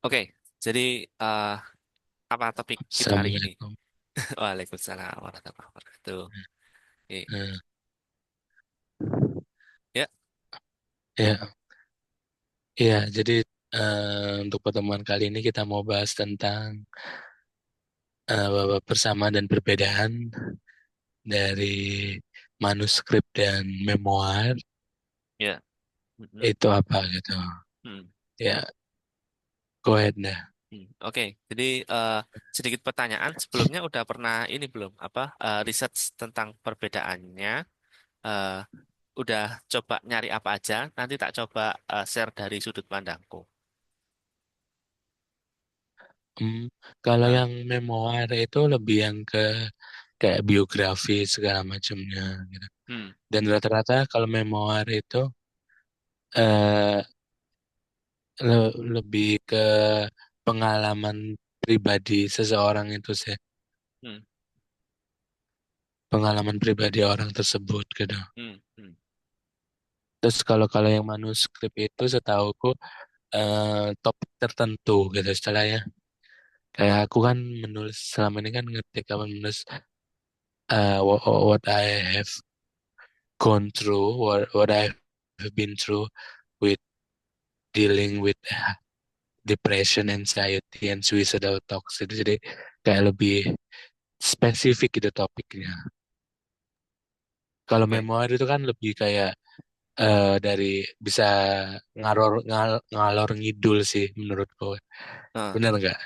Oke, jadi eh, apa topik kita hari ini? Assalamualaikum. Waalaikumsalam warahmatullahi wabarakatuh. Oke, Eh, ya, ya, ya. Jadi untuk pertemuan kali ini kita mau bahas tentang persamaan dan perbedaan dari manuskrip dan memoir ya. Mm-mm, itu apa gitu. mm, Ya, go ahead dah. Oke, jadi sedikit pertanyaan. Sebelumnya udah pernah ini belum? Apa research tentang perbedaannya? eh, udah coba nyari apa aja? Nanti tak coba share dari sudut pandangku. Hmm, Kalau Ah, yang memoir itu lebih yang ke kayak biografi segala macamnya gitu. hmm, Dan rata-rata kalau memoir itu eh, lebih ke pengalaman pribadi seseorang itu sih, hmm, pengalaman pribadi orang tersebut gitu. hmm, hmm. Terus kalau kalau yang manuskrip itu setauku topik tertentu gitu istilahnya. Kayak aku kan menulis selama ini kan ngetik apa menulis what I have gone through, what I have been through with dealing with depression, anxiety, and suicidal thoughts. Jadi kayak lebih spesifik gitu topiknya. Kalau Oke. memoir itu kan lebih kayak dari bisa ngalor ngidul sih menurutku. Ah, Bener nggak?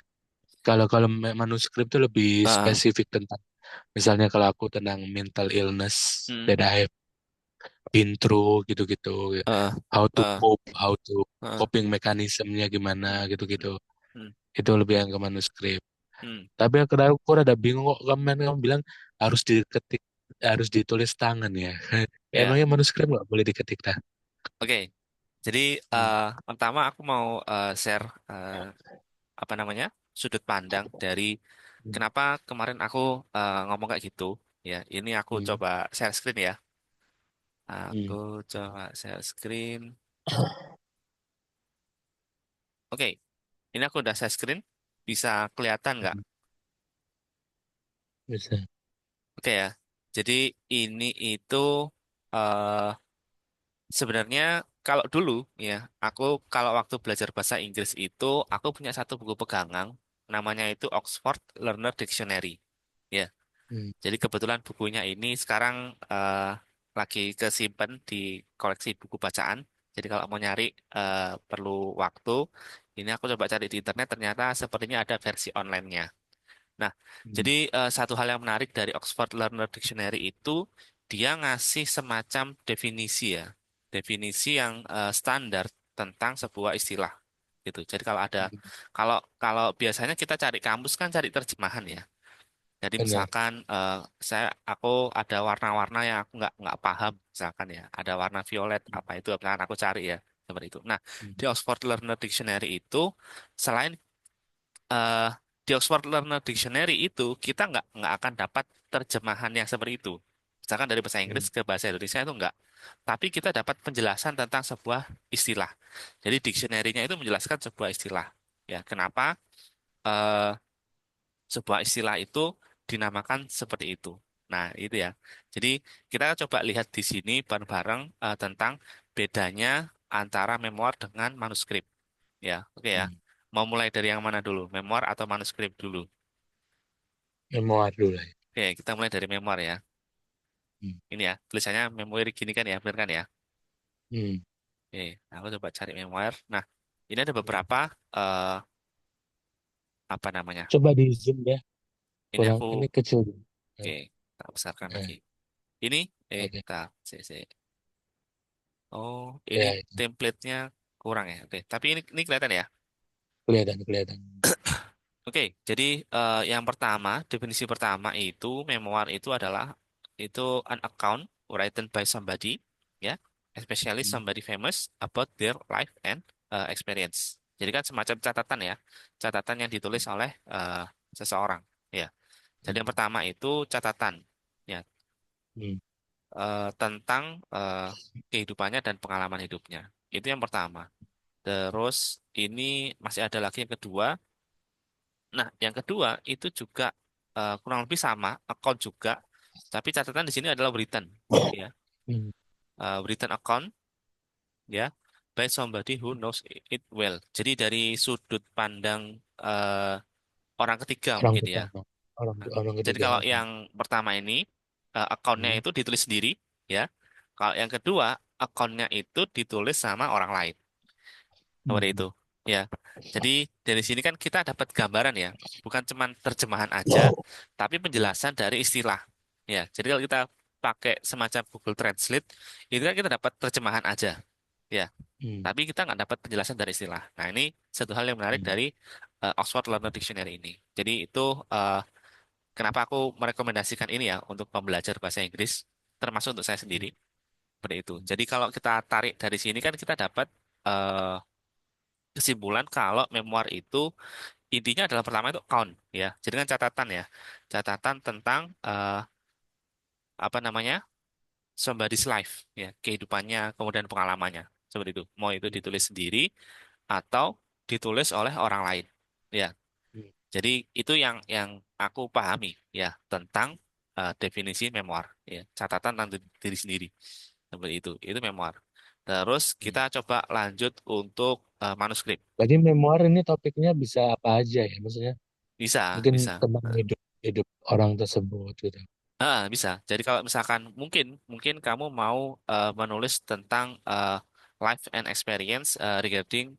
Kalau kalau manuskrip itu lebih ah, spesifik tentang misalnya kalau aku tentang mental illness hmm, that I have been through gitu-gitu. ah, How to ah, cope, how to ah, coping mekanismenya gimana hmm, gitu-gitu. hmm, hmm, Itu lebih yang ke manuskrip. hmm. Tapi aku rada bingung kok kamu bilang harus diketik harus ditulis tangan ya. Ya, Emangnya manuskrip nggak boleh diketik dah? oke. Jadi Hmm. pertama aku mau share apa namanya sudut pandang dari Hmm. kenapa kemarin aku ngomong kayak gitu. Ya, ini aku Hmm. coba share screen ya. Hmm. Aku coba share screen. Oke, ini aku udah share screen. Bisa kelihatan nggak? Hmm. Bisa. Oke ya. Jadi ini itu eh, sebenarnya kalau dulu ya, aku kalau waktu belajar bahasa Inggris itu aku punya satu buku pegangan namanya itu Oxford Learner Dictionary. Ya, Hmm. jadi kebetulan bukunya ini sekarang lagi kesimpan di koleksi buku bacaan. Jadi kalau mau nyari perlu waktu. Ini aku coba cari di internet ternyata sepertinya ada versi online-nya. Nah, Hmm. jadi satu hal yang menarik dari Oxford Learner Dictionary itu dia ngasih semacam definisi ya, definisi yang standar tentang sebuah istilah gitu. Jadi kalau ada Hmm. kalau kalau biasanya kita cari kamus kan cari terjemahan ya. Jadi Benar. misalkan aku ada warna-warna yang aku nggak paham misalkan ya, ada warna violet Hmm. apa itu misalkan aku cari ya seperti itu. Nah, Hmm. di Oxford Learner Dictionary itu selain eh, di Oxford Learner Dictionary itu kita nggak akan dapat terjemahan yang seperti itu. Misalkan dari bahasa Inggris Hmm. ke bahasa Indonesia itu enggak. Tapi kita dapat penjelasan tentang sebuah istilah. Jadi dictionary-nya itu menjelaskan sebuah istilah. Ya, kenapa eh, sebuah istilah itu dinamakan seperti itu. Nah, itu ya. Jadi kita coba lihat di sini bareng-bareng tentang bedanya antara memoir dengan manuskrip. Ya, oke ya. Hmm. Mau mulai dari yang mana dulu? Memoir atau manuskrip dulu? Memoir dulu lah. Oke, kita mulai dari memoir ya. Hmm. Ini ya, tulisannya memoir gini kan ya, benar kan ya? Hmm. Oke, aku coba cari memoir. Nah, ini ada Hmm. beberapa eh, apa namanya? Coba di zoom ya. Ini Kurang aku ini kecil. oke, Eh, tak besarkan lagi. eh, Ini oke. tak Oh, ini Ya, itu. template-nya kurang ya. Oke, tapi ini kelihatan ya. Kelihatan kelihatan. Oke, jadi yang pertama, definisi pertama itu memoir itu adalah itu an account written by somebody, ya, especially Hmm. somebody famous about their life and experience. Jadi kan semacam catatan ya, catatan yang ditulis oleh seseorang, ya. Jadi yang Hmm. pertama itu catatan, ya, Hmm. tentang kehidupannya dan pengalaman hidupnya. Itu yang pertama. Terus ini masih ada lagi yang kedua. Nah, yang kedua itu juga kurang lebih sama, account juga, tapi catatan di sini adalah written, ya, Hmm. written account, ya, by somebody who knows it well. Jadi dari sudut pandang eh, orang ketiga Orang mungkin ya. pertama, orang Nah, orang jadi ketiga. kalau yang pertama ini akunnya Hmm. itu ditulis sendiri, ya. Kalau yang kedua akunnya itu ditulis sama orang lain, seperti Hmm. itu, ya. Jadi dari sini kan kita dapat gambaran ya, bukan cuman terjemahan aja, tapi Hmm. penjelasan dari istilah, ya. Jadi kalau kita pakai semacam Google Translate, itu kan kita dapat terjemahan aja, ya. Hmm. Tapi kita nggak dapat penjelasan dari istilah. Nah ini satu hal yang menarik Hmm. dari Oxford Learner Dictionary ini. Jadi itu kenapa aku merekomendasikan ini ya untuk pembelajar bahasa Inggris, termasuk untuk saya Hmm. sendiri, seperti itu. Jadi kalau kita tarik dari sini kan kita dapat eh, kesimpulan kalau memoir itu intinya adalah pertama itu count, ya. Jadi kan catatan ya, catatan tentang apa namanya somebody's life, ya, kehidupannya, kemudian pengalamannya, seperti itu. Mau itu ditulis sendiri atau ditulis oleh orang lain, ya. Hmm. Jadi itu yang aku pahami ya tentang definisi memoir, ya, catatan tentang diri sendiri, seperti itu. Itu memoir. Terus Hmm. kita coba lanjut untuk manuskrip. Berarti memoir ini topiknya bisa apa aja ya? Maksudnya Bisa, mungkin bisa. tentang hidup hidup orang tersebut gitu. Bisa. Jadi kalau misalkan mungkin mungkin kamu mau menulis tentang life and experience regarding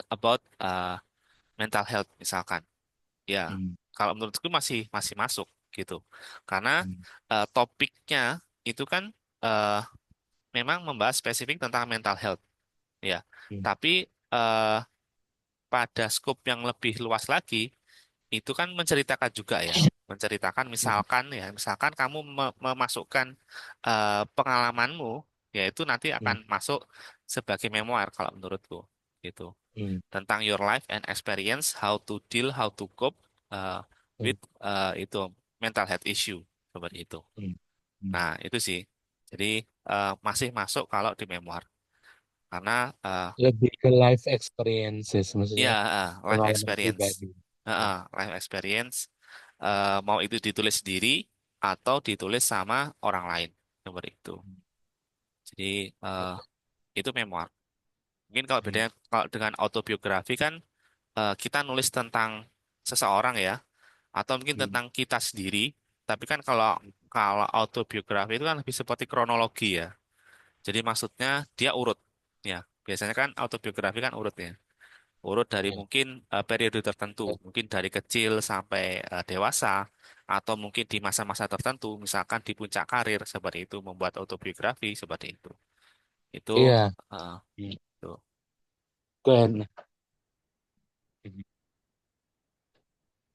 about mental health misalkan. Ya, Hmm. kalau menurutku masih masih masuk gitu. Karena Hmm. topiknya itu kan eh, memang membahas spesifik tentang mental health, ya. Hmm. Tapi eh, pada skop yang lebih luas lagi, itu kan menceritakan juga ya. Menceritakan Hmm. misalkan ya, misalkan kamu memasukkan pengalamanmu, yaitu nanti akan Hmm. masuk sebagai memoir kalau menurutku, gitu. Hmm. Tentang your life and experience, how to deal, how to cope uh, Hmm. with itu mental health issue seperti itu. Hmm. Hmm. Nah, itu sih. Jadi masih masuk kalau di memoir karena Lebih ke life experiences, ya maksudnya life pengalaman experience, pribadi. Hmm. life experience mau itu ditulis sendiri atau ditulis sama orang lain seperti itu. Jadi eh, itu memoir. Mungkin kalau Hmm. bedanya kalau dengan autobiografi kan kita nulis tentang seseorang ya atau mungkin Hmm. tentang kita sendiri. Tapi kan kalau kalau autobiografi itu kan lebih seperti kronologi ya. Jadi maksudnya dia urut. Ya, biasanya kan autobiografi kan urut ya. Urut dari Hmm. mungkin periode tertentu, mungkin dari kecil sampai dewasa, atau mungkin di masa-masa tertentu, misalkan di puncak karir seperti itu, membuat autobiografi seperti itu. Itu, Iya. eh, Hmm. itu. Keren. Hmm.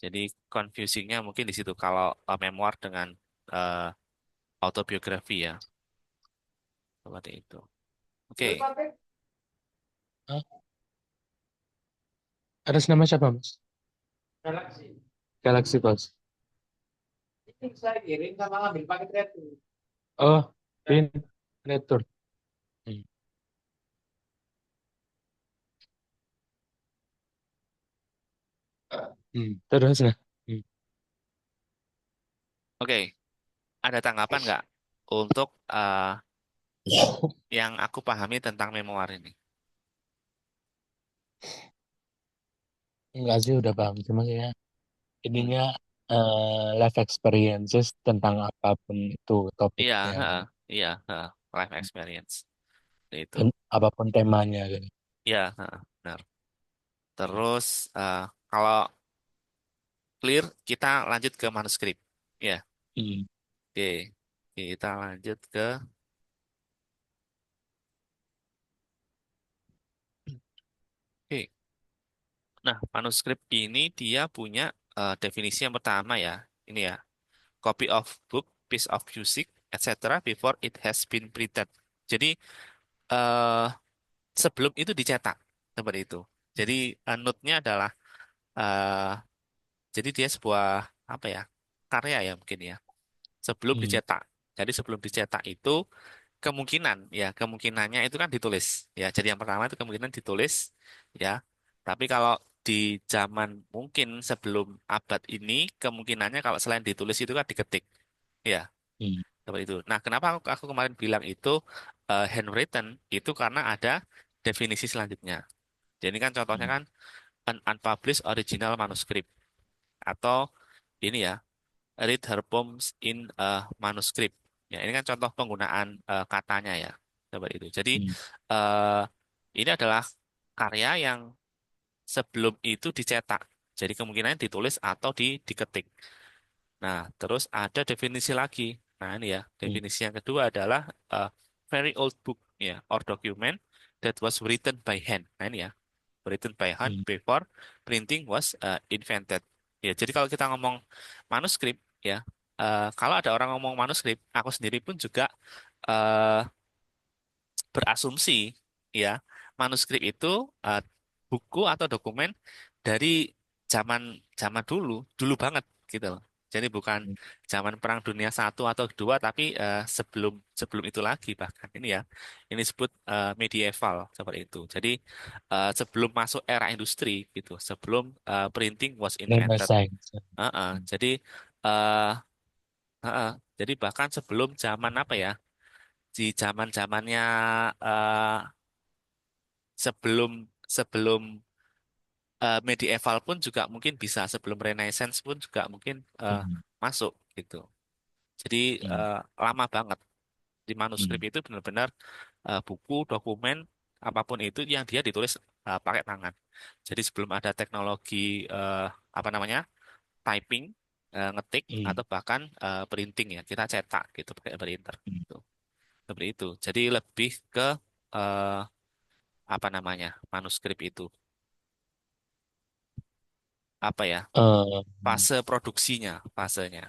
Jadi confusingnya mungkin di situ kalau memoir dengan eh, autobiografi ya, seperti itu. Oke. Hah? Atas nama siapa, Mas? Galaxy. Galaxy Pulse. Ini saya kirim sama ngambil paket retur. Oh, pin retur. Hmm. Hmm. Terus nah. Hmm. Oke, ada tanggapan nggak untuk yang aku pahami tentang memoir ini? Enggak sih udah paham cuma ya Hmm. ininya life experiences tentang apapun itu Iya, topiknya iya, life experience itu. dan apapun temanya gitu. Iya, benar. Terus kalau clear, kita lanjut ke manuskrip. Ya, Hmm. oke. Kita lanjut ke. Oke. Nah, manuskrip ini dia punya definisi yang pertama ya. Ini ya, copy of book, piece of music, etc. before it has been printed. Jadi eh, sebelum itu dicetak seperti itu. Jadi note-nya adalah eh, jadi dia sebuah karya ya mungkin ya. Sebelum Hmm. dicetak. Jadi sebelum dicetak itu kemungkinan ya kemungkinannya itu kan ditulis ya. Jadi yang pertama itu kemungkinan ditulis ya. Tapi kalau di zaman mungkin sebelum abad ini kemungkinannya kalau selain ditulis itu kan diketik ya Hmm. seperti itu. Nah, kenapa aku kemarin bilang itu handwritten itu karena ada definisi selanjutnya. Jadi kan contohnya Hmm. kan an unpublished original manuscript atau ini ya read her poems in a manuscript. Ya, ini kan contoh penggunaan katanya ya. Seperti itu. Jadi Hmm. eh, ini adalah karya yang sebelum itu dicetak. Jadi kemungkinan ditulis atau diketik. Nah, terus ada definisi lagi. Nah, ini ya, Hmm. definisi yang kedua adalah uh, very old book ya or document that was written by hand. Nah, ini ya, written by hand Hmm. before printing was invented. Ya, jadi kalau kita ngomong manuskrip ya, kalau ada orang ngomong manuskrip, aku sendiri pun juga eh, berasumsi ya manuskrip itu eh, buku atau dokumen dari zaman zaman dulu dulu banget gitu loh. Jadi bukan zaman Perang Dunia Satu atau Kedua, tapi sebelum sebelum itu lagi bahkan ini ya ini disebut medieval seperti itu. Jadi sebelum masuk era industri gitu, sebelum printing was invented. Renaissance. Hmm. Jadi eh, jadi bahkan sebelum zaman apa ya? Di zaman zamannya sebelum sebelum medieval pun juga mungkin bisa sebelum Renaissance pun juga mungkin Hmm. masuk gitu. Jadi Hmm. lama banget di manuskrip Hmm. itu benar-benar buku, dokumen apapun itu yang dia ditulis pakai tangan. Jadi sebelum ada teknologi apa namanya typing, ngetik Hmm. atau bahkan printing ya kita cetak gitu pakai printer. Hmm. Gitu. Seperti itu. Jadi lebih ke eh, apa namanya manuskrip itu apa ya Hmm. fase produksinya fasenya.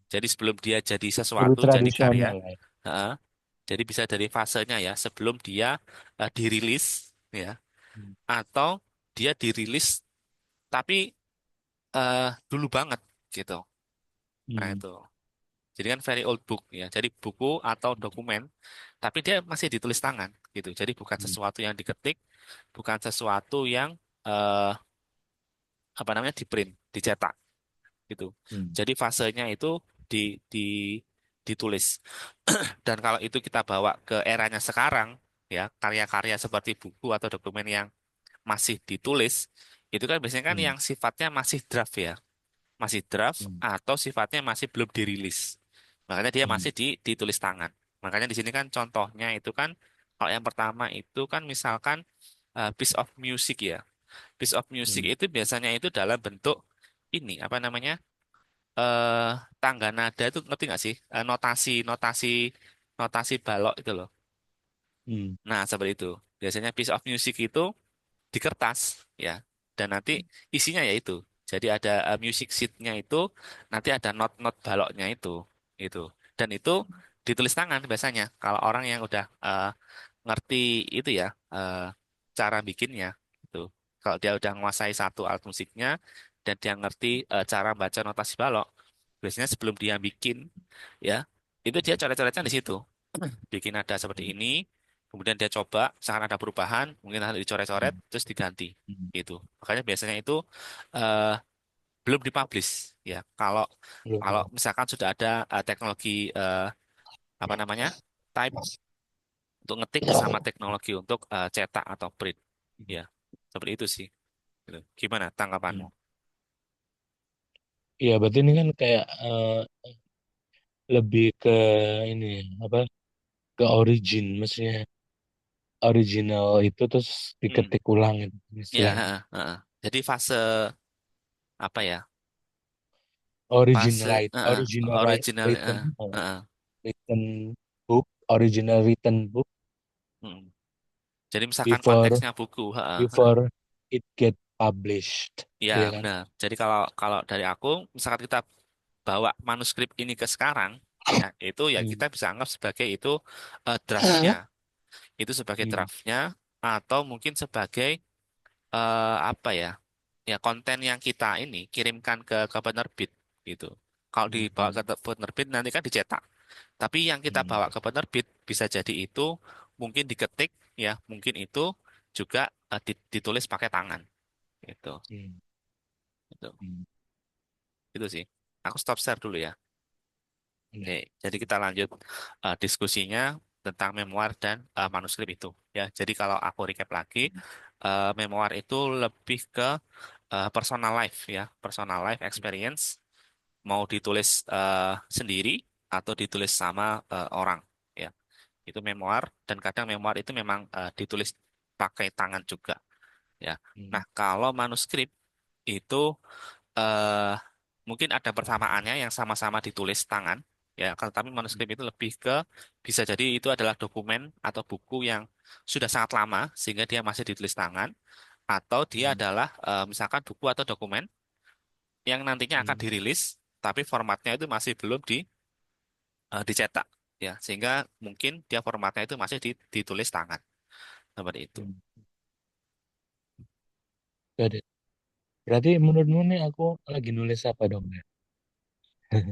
Jadi sebelum dia jadi Lebih sesuatu, jadi karya, tradisional lah ya. heeh, jadi bisa dari fasenya ya, sebelum dia dirilis, ya, Hmm. atau dia dirilis tapi dulu banget gitu. Nah Hmm. itu. Jadi kan very old book ya. Jadi buku atau dokumen, tapi dia masih ditulis tangan gitu. Jadi bukan Hmm. sesuatu yang diketik, bukan sesuatu yang eh, apa namanya di print, dicetak gitu. Hmm. Jadi fasenya itu di di ditulis. Dan kalau itu kita bawa ke eranya sekarang, ya karya-karya seperti buku atau dokumen yang masih ditulis, itu kan biasanya kan Hmm. yang sifatnya masih draft ya, masih draft Hmm. atau sifatnya masih belum dirilis. Makanya dia Hmm. masih ditulis tangan. Makanya di sini kan contohnya itu kan, kalau yang pertama itu kan misalkan piece of music ya, piece of music Hmm. itu biasanya itu dalam bentuk ini apa namanya eh tangga nada itu ngerti nggak sih? Notasi notasi notasi balok itu loh. Hmm. Nah, seperti itu. Biasanya piece of music itu di kertas, ya. Dan nanti isinya ya itu. Jadi ada music sheet-nya itu, nanti ada not-not baloknya itu. Dan itu ditulis tangan biasanya. Kalau orang yang udah ngerti itu ya, cara bikinnya, itu. Kalau dia udah menguasai satu alat musiknya dan dia ngerti cara baca notasi balok, biasanya sebelum dia bikin, ya, itu dia coret-coretnya di situ bikin nada seperti ini, kemudian dia coba, misalkan ada perubahan, mungkin nanti dicoret-coret, Hmm. terus diganti. Hmm. Gitu. Makanya biasanya itu eh, belum dipublish. Ya, kalau kalau Belum. misalkan sudah ada teknologi apa namanya type untuk ngetik sama teknologi untuk cetak atau print. Ya, seperti itu sih. Gitu. Gimana tanggapanmu? Hmm. Iya, berarti ini kan kayak lebih ke ini apa? Ke origin, maksudnya original itu terus Hmm. diketik ulang itu Ya, istilahnya. jadi fase apa ya? Fase Original original. written book, original written book Hmm. Jadi misalkan before konteksnya buku, before it get published, ya ya kan? benar. Jadi kalau kalau dari aku, misalkan kita bawa manuskrip ini ke sekarang, ya itu ya Hmm. kita bisa anggap sebagai itu draftnya, itu sebagai Hmm. draftnya, atau mungkin sebagai apa ya, ya konten yang kita ini kirimkan ke penerbit gitu. Kalau Hmm. dibawa Hmm. ke penerbit nanti kan dicetak. Tapi yang kita Hmm. bawa ke penerbit bisa jadi itu mungkin diketik ya, mungkin itu juga ditulis pakai tangan gitu. Hmm. Gitu. Hmm. Itu sih. Aku stop share dulu ya. Ya. Oke, jadi kita lanjut diskusinya tentang memoir dan manuskrip itu. Ya, jadi kalau aku recap lagi, memoir itu lebih ke personal life ya, personal life experience, mau ditulis sendiri atau ditulis sama orang. Ya, itu memoir dan kadang memoir itu memang ditulis pakai tangan juga. Ya, Hmm. nah kalau manuskrip itu eh, mungkin ada persamaannya yang sama-sama ditulis tangan, ya. Kalau tapi manuskrip itu lebih ke bisa jadi itu adalah dokumen atau buku yang sudah sangat lama sehingga dia masih ditulis tangan, atau dia Hmm. adalah misalkan buku atau dokumen yang nantinya akan Hmm. dirilis, tapi formatnya itu masih belum dicetak, ya. Sehingga mungkin dia formatnya itu masih ditulis tangan seperti itu. Hmm. Got it. Berarti menurutmu nih aku lagi nulis apa dong ya?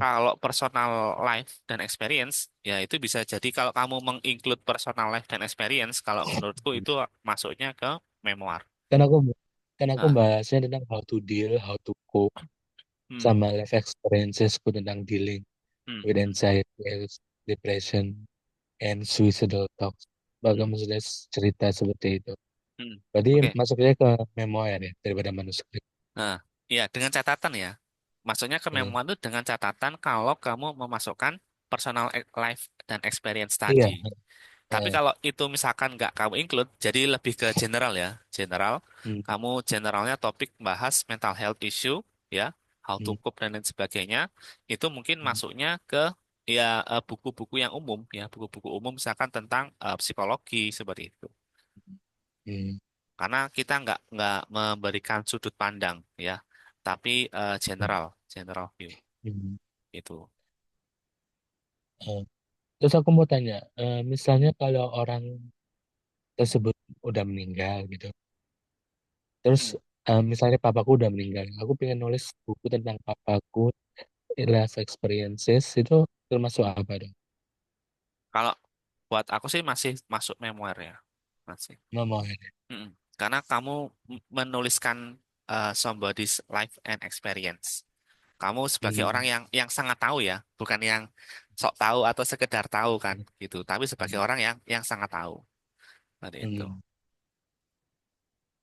Kalau personal life dan experience, ya itu bisa jadi kalau kamu menginclude personal life dan experience, kalau menurutku itu masuknya ke memoir. Kan aku kan aku Ah, bahasnya tentang how to deal, how to cope hmm, sama life experiencesku tentang dealing hmm, with hmm, anxiety, depression, and suicidal thoughts. Bahkan hmm, maksudnya cerita seperti itu. hmm. Berarti Oke. masuknya ke memoir ya daripada manuskrip. Nah, iya dengan catatan ya. Maksudnya ke Hmm. memoir itu dengan catatan kalau kamu memasukkan personal life dan experience Iya. tadi. Tapi Eh, kalau itu misalkan nggak kamu include, jadi lebih ke general ya. General, hmm. kamu generalnya topik bahas mental health issue, ya, how to Hmm. cope dan lain sebagainya. Itu mungkin Hmm. masuknya ke ya buku-buku yang umum, ya, buku-buku umum misalkan tentang psikologi seperti itu. Hmm. Karena kita nggak memberikan sudut pandang, ya, tapi general, general view Hmm. itu. Eh, Terus aku mau tanya, misalnya kalau orang tersebut udah meninggal gitu, terus Hmm. misalnya papaku udah meninggal, aku pengen nulis buku tentang papaku, life experiences itu termasuk apa dong? Kalau buat aku sih masih masuk memoir ya, masih. Ngomong ya. Mm-mm. Karena kamu menuliskan somebody's life and experience. Kamu sebagai orang Hmm. yang sangat tahu ya, bukan yang sok tahu atau sekedar tahu kan, Hmm. gitu. Tapi sebagai Hmm. orang yang sangat tahu. Seperti itu. Hmm.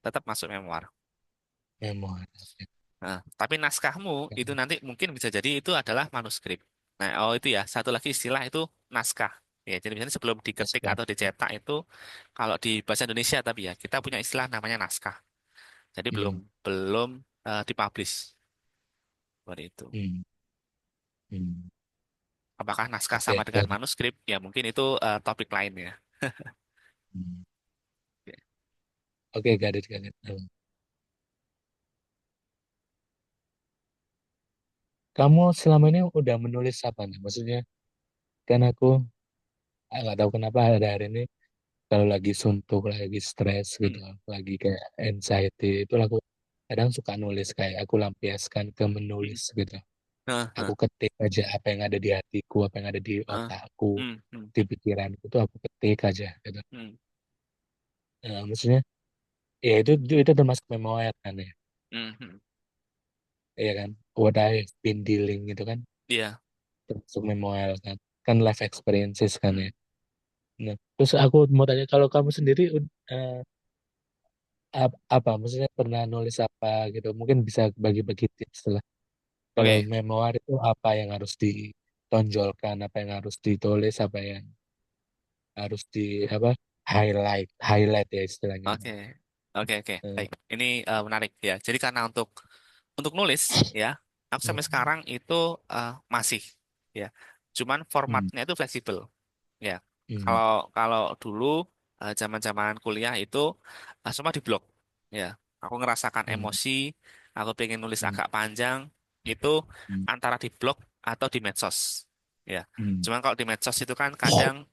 Tetap masuk memoir. Memoir. Nah, tapi naskahmu itu nanti mungkin bisa jadi itu adalah manuskrip. Nah, oh itu ya, satu lagi istilah itu naskah. Ya, jadi misalnya sebelum diketik Naskah. atau dicetak itu, kalau di bahasa Indonesia tapi ya, kita punya istilah namanya naskah. Jadi belum Hmm. belum dipublish seperti itu. Hmm. Hmm. Apakah naskah Oke, sama dengan got it. manuskrip? Ya mungkin itu topik lain ya. Hmm. Oke. Oke, got it, got it. Kamu selama ini udah menulis apa nih? Maksudnya, kan aku nggak tahu kenapa ada hari ini kalau lagi suntuk, lagi stres gitu, Hmm. lagi kayak anxiety, itu aku kadang suka nulis kayak aku lampiaskan ke Hmm. menulis gitu. Nah, Aku nah, ketik aja apa yang ada di hatiku, apa yang ada di nah. otakku, Hmm. Hmm. di pikiranku itu aku ketik aja gitu. Hmm. Maksudnya, ya itu termasuk memoir kan ya, Hmm. Hmm. iya kan? What I've been dealing gitu kan Iya. termasuk memoir kan, kan life experiences kan Hmm. ya. Nah, terus aku mau tanya kalau kamu sendiri eh, apa maksudnya pernah nulis apa gitu mungkin bisa bagi-bagi tips lah kalau Oke. memoir itu apa yang harus ditonjolkan apa yang harus ditulis apa yang harus di apa highlight ya istilahnya. Oke, oke, oke, Eh, baik. Ini menarik ya. Jadi karena untuk nulis ya, aku sampai hmm. sekarang itu masih ya. Cuman Hmm. formatnya itu fleksibel ya. Hmm. Kalau kalau dulu zaman-zaman kuliah itu semua di blog ya. Aku ngerasakan Hmm. emosi, aku pengen nulis Hmm. agak panjang itu Hmm. antara di blog atau di medsos ya. Hmm. Cuman kalau di medsos itu kan kadang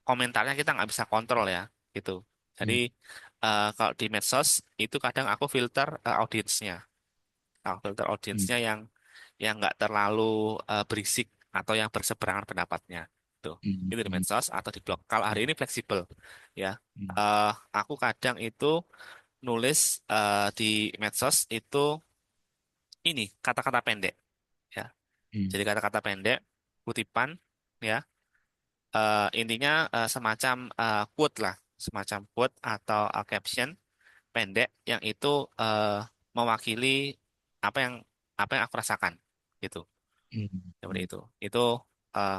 komentarnya kita nggak bisa kontrol ya gitu. Jadi Hmm. kalau di medsos itu kadang aku filter audiensnya, aku filter Hmm. audiensnya yang nggak terlalu berisik atau yang berseberangan pendapatnya. Tuh, Hmm. itu di Hmm. medsos atau di blog. Kalau hari ini fleksibel, ya. Hmm. Aku kadang itu nulis di medsos itu ini kata-kata pendek, ya. Hmm. Jadi kata-kata pendek, kutipan, ya. Intinya semacam quote lah, semacam quote atau caption pendek yang itu eh, mewakili apa yang apa yang aku rasakan, gitu. Hmm. Seperti Hmm. itu. Itu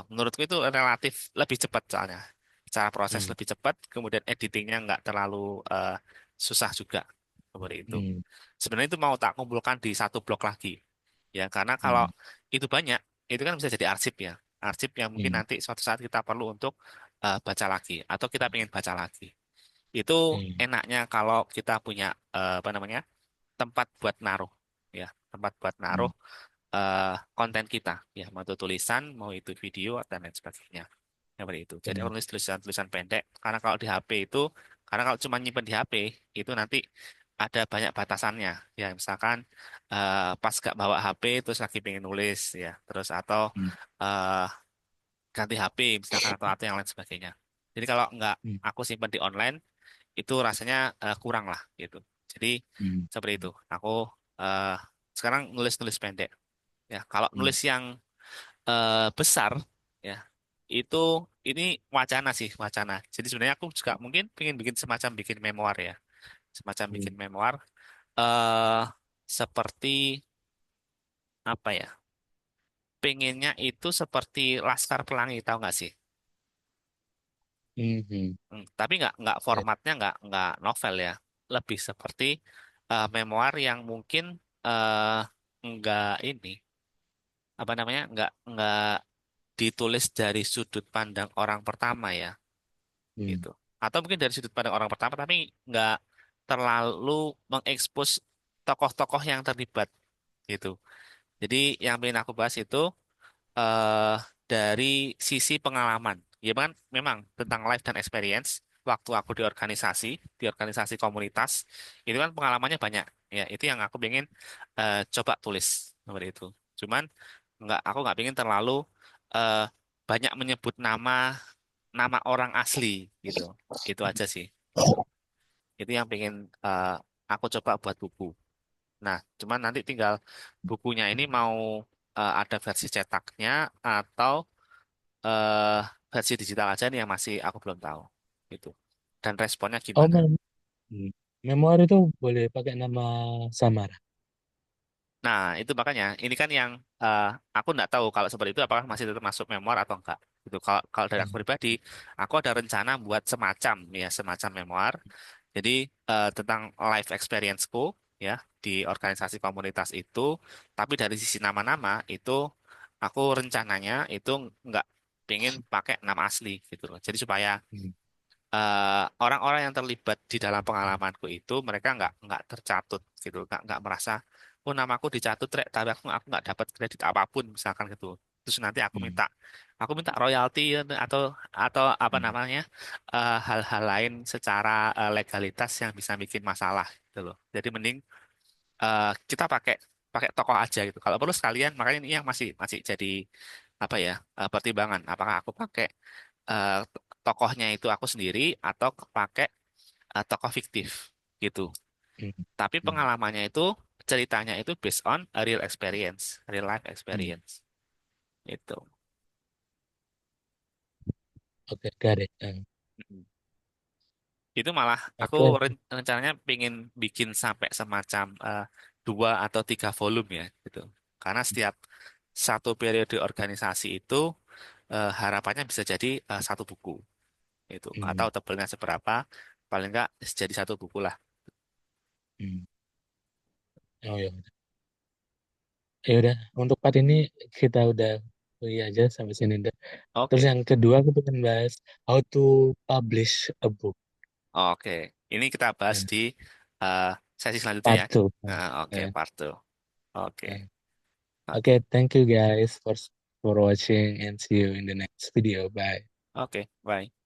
menurutku itu relatif lebih cepat soalnya. Cara proses Hmm. lebih cepat, kemudian editingnya nggak terlalu susah juga. Seperti itu. Hmm. Sebenarnya itu mau tak kumpulkan di satu blok lagi. Ya, karena kalau Hmm. itu banyak, itu kan bisa jadi arsip ya. Arsip yang mungkin Hmm. nanti suatu saat kita perlu untuk baca lagi, atau kita ingin baca lagi. Itu Hmm. enaknya kalau kita punya apa namanya tempat buat naruh, ya, tempat buat naruh Hmm. konten kita, ya, mau itu tulisan, mau itu video dan lain sebagainya. Seperti itu. Jadi aku Hmm. nulis tulisan-tulisan pendek, karena kalau di HP itu, karena kalau cuma nyimpen di HP, itu nanti ada banyak batasannya. Ya, misalkan pas gak bawa HP, terus lagi pengen nulis, ya, terus atau Hmm. eh, ganti HP, misalkan atau yang lain sebagainya. Jadi kalau nggak Hmm. aku simpan di online, itu rasanya kurang lah, gitu. Jadi Hmm. seperti itu. Aku eh, sekarang nulis-nulis pendek. Ya, kalau Hmm. nulis yang besar, ya, itu ini wacana sih, wacana. Jadi sebenarnya aku juga mungkin pengen bikin semacam bikin memoir ya, semacam Hmm. bikin memoir. eh Seperti apa ya? Pengennya itu seperti Laskar Pelangi, tahu nggak sih? Hmm. Hmm. Tapi nggak Ya. formatnya nggak novel ya, lebih seperti memoir yang mungkin eh nggak ini apa namanya nggak ditulis dari sudut pandang orang pertama ya, Hmm. gitu. Atau mungkin dari sudut pandang orang pertama tapi nggak terlalu mengekspos tokoh-tokoh yang terlibat, gitu. Jadi yang ingin aku bahas itu eh dari sisi pengalaman. Ya kan memang tentang life dan experience waktu aku di organisasi komunitas, itu kan pengalamannya banyak. Ya, itu yang aku pengen coba tulis seperti itu. Cuman aku nggak pengen terlalu eh, banyak menyebut nama nama orang asli, gitu. Itu aja sih. Itu yang pengen eh, aku coba buat buku. Nah, cuman nanti tinggal bukunya ini mau ada versi cetaknya atau eh, versi digital aja nih yang masih aku belum tahu. Gitu. Dan responnya Oh, gimana? hmm. Memoir itu boleh pakai nama samar. Nah, itu makanya ini kan yang eh, aku nggak tahu kalau seperti itu apakah masih tetap masuk memoir atau enggak. Gitu. Kalau dari aku Hmm. pribadi, aku ada rencana buat semacam ya semacam memoir. Jadi tentang life experience-ku ya di organisasi komunitas itu, tapi dari sisi nama-nama itu aku rencananya itu nggak pengen pakai nama asli gitu loh. Jadi supaya Hmm. orang-orang yang terlibat di dalam pengalamanku itu mereka nggak tercatut gitu, nggak merasa oh namaku dicatut rek tapi aku nggak dapat kredit apapun misalkan gitu. Terus nanti Hmm. aku minta royalti ya, atau apa Hmm. namanya hal-hal lain secara legalitas yang bisa bikin masalah gitu loh. Jadi mending kita pakai pakai tokoh aja gitu. Kalau perlu sekalian, makanya ini yang masih masih jadi apa ya pertimbangan. Apakah aku pakai eh, tokohnya itu aku sendiri atau pakai tokoh fiktif gitu. Hmm. Tapi Hmm. pengalamannya itu ceritanya itu based on a real experience, real life Hmm. experience itu. Oke, got it. Mm. Itu malah aku Oke. rencananya pengen bikin sampai semacam 2 atau 3 volume ya gitu. Karena setiap satu periode organisasi itu harapannya bisa jadi satu buku itu. Nggak Hmm. tahu tebelnya seberapa, paling nggak jadi satu buku lah. Hmm. Oh ya. Ya udah, untuk part ini kita udah pergi aja sampai sini deh. Terus Oke, yang kedua aku pengen bahas how to publish a book. oke. Ini kita bahas Nah, di eh, sesi selanjutnya ya. part two. Oke, Nah, part 2. Oke, nah. oke, Okay, thank you guys for watching and see you in the next video. Bye. oke. Bye.